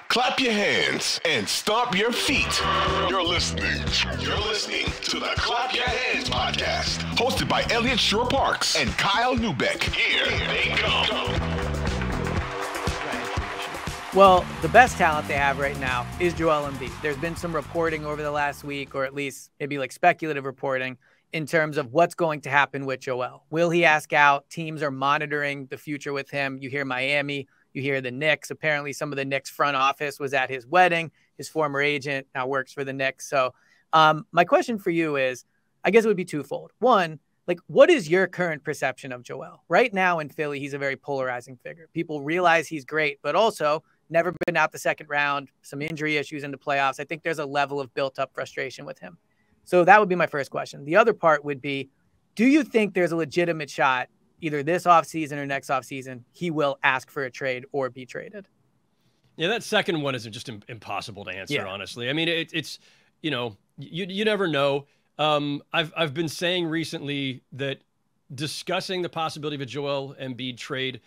Clap your hands and stomp your feet. You're listening to the Clap Your Hands podcast, hosted by Eliot Shorr-Parks and Kyle Neubeck. Here they go. Well, the best talent they have right now is Joel Embiid. There's been some reporting over the last week, or at least maybe like speculative reporting, in terms of what's going to happen with Joel. Will he ask out? Teams are monitoring the future with him. You hear Miami, you hear the Knicks. Apparently some of the Knicks front office was at his wedding. His former agent now works for the Knicks. So my question for you is, I guess it would be twofold. One, like, what is your current perception of Joel? Right now in Philly, he's a very polarizing figure. People realize he's great, but also never been out the second round, some injury issues in the playoffs. I think there's a level of built-up frustration with him. So that would be my first question. The other part would be, do you think there's a legitimate shot, either this offseason or next offseason, he will ask for a trade or be traded? Yeah, that second one is just impossible to answer, honestly. I mean, it's you never know. I've been saying recently that discussing the possibility of a Joel Embiid trade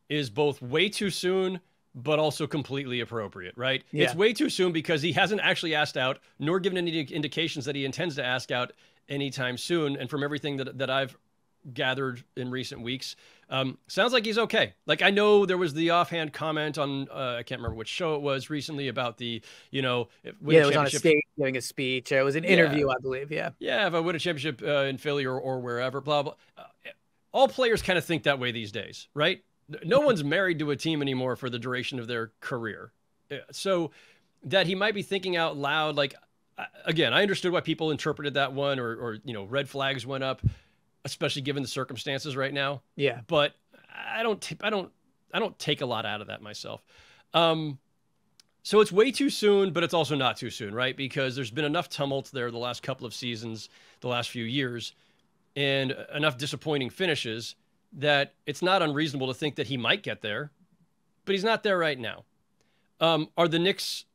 is both way too soon, but also completely appropriate, right? Yeah. It's way too soon because he hasn't actually asked out, nor given any indications that he intends to ask out anytime soon. And from everything that I've gathered in recent weeks, sounds like he's okay. Like, I know there was the offhand comment on, I can't remember which show it was recently, about the, it was on a stage giving a speech. It was an interview, I believe. Yeah, if I win a championship in Philly or wherever, blah, blah. All players kind of think that way these days, right? No one's married to a team anymore for the duration of their career. So that he might be thinking out loud, like, again, I understood why people interpreted that one or red flags went up, especially given the circumstances right now. Yeah. But I don't take a lot out of that myself. So it's way too soon, but it's also not too soon, right? Because there's been enough tumult there the last couple of seasons, the last few years, and enough disappointing finishes that it's not unreasonable to think that he might get there, but he's not there right now. Are the Knicks,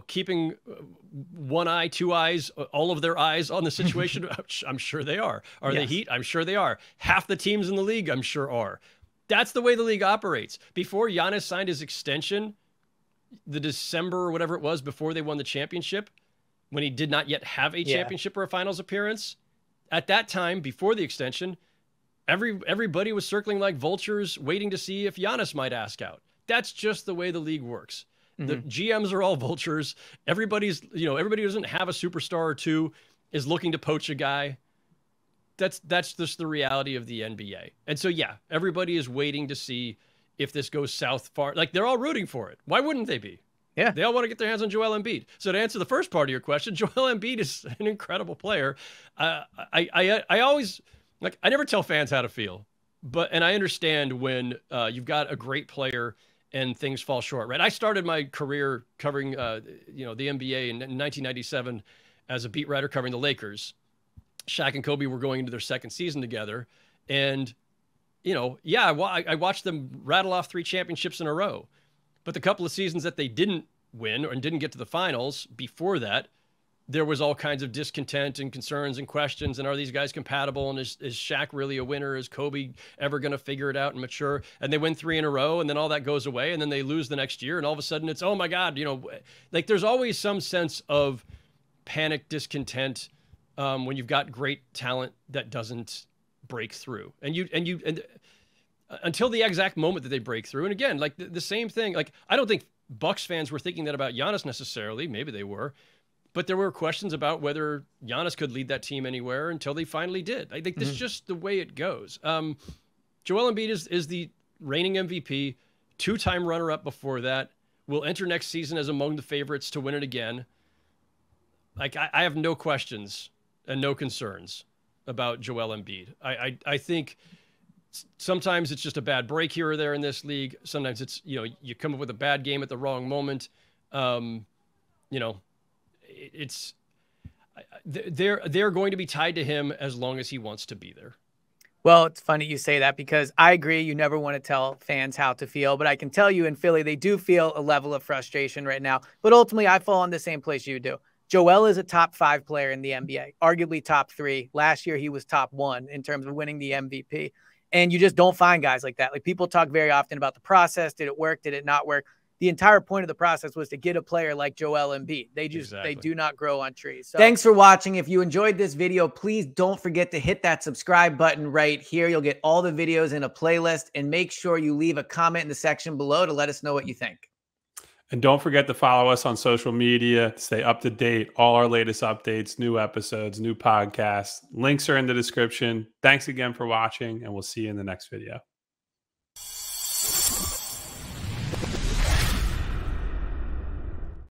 keeping one eye, two eyes, all of their eyes on the situation? I'm sure they are. Are the Heat? I'm sure they are. Half the teams in the league, I'm sure are. That's the way the league operates. Before Giannis signed his extension, the December or whatever it was before they won the championship, when he did not yet have a championship or a finals appearance, at that time, before the extension, everybody was circling like vultures, waiting to see if Giannis might ask out. That's just the way the league works. The GMs are all vultures. everybody who doesn't have a superstar or two is looking to poach a guy. That's just the reality of the NBA. And so, everybody is waiting to see if this goes south far. Like, they're all rooting for it. Why wouldn't they be? Yeah. They all want to get their hands on Joel Embiid. So to answer the first part of your question, Joel Embiid is an incredible player. I always... Like, I never tell fans how to feel, and I understand when you've got a great player and things fall short, right? I started my career covering, the NBA in 1997 as a beat writer covering the Lakers. Shaq and Kobe were going into their second season together, and I watched them rattle off 3 championships in a row. But the couple of seasons that they didn't win and didn't get to the finals before that, there was all kinds of discontent and concerns and questions. And are these guys compatible? And is Shaq really a winner? Is Kobe ever going to figure it out and mature? And they win 3 in a row, and then all that goes away, and then they lose the next year. And all of a sudden it's, oh my God, like, there's always some sense of panic, discontent when you've got great talent that doesn't break through. And until the exact moment that they break through. And again, like the same thing, like, I don't think Bucks fans were thinking that about Giannis necessarily. Maybe they were. But there were questions about whether Giannis could lead that team anywhere until they finally did. I think this is just the way it goes. Joel Embiid is the reigning MVP, 2-time runner-up before that, will enter next season as among the favorites to win it again. Like, I have no questions and no concerns about Joel Embiid. I think sometimes it's just a bad break here or there in this league. Sometimes it's, you come up with a bad game at the wrong moment. They're going to be tied to him as long as he wants to be there. Well, it's funny you say that because I agree. You never want to tell fans how to feel, but I can tell you in Philly, they do feel a level of frustration right now. But ultimately, I fall in the same place you do. Joel is a top 5 player in the NBA, arguably top 3. Last year, he was top 1 in terms of winning the MVP. And you just don't find guys like that. Like, people talk very often about the process. Did it work? Did it not work? the entire point of the process was to get a player like Joel Embiid. They do not grow on trees. So. Thanks for watching. If you enjoyed this video, please don't forget to hit that subscribe button right here. You'll get all the videos in a playlist, and make sure you leave a comment in the section below to let us know what you think. And don't forget to follow us on social media to stay up to date. All our latest updates, new episodes, new podcasts. Links are in the description. Thanks again for watching, and we'll see you in the next video.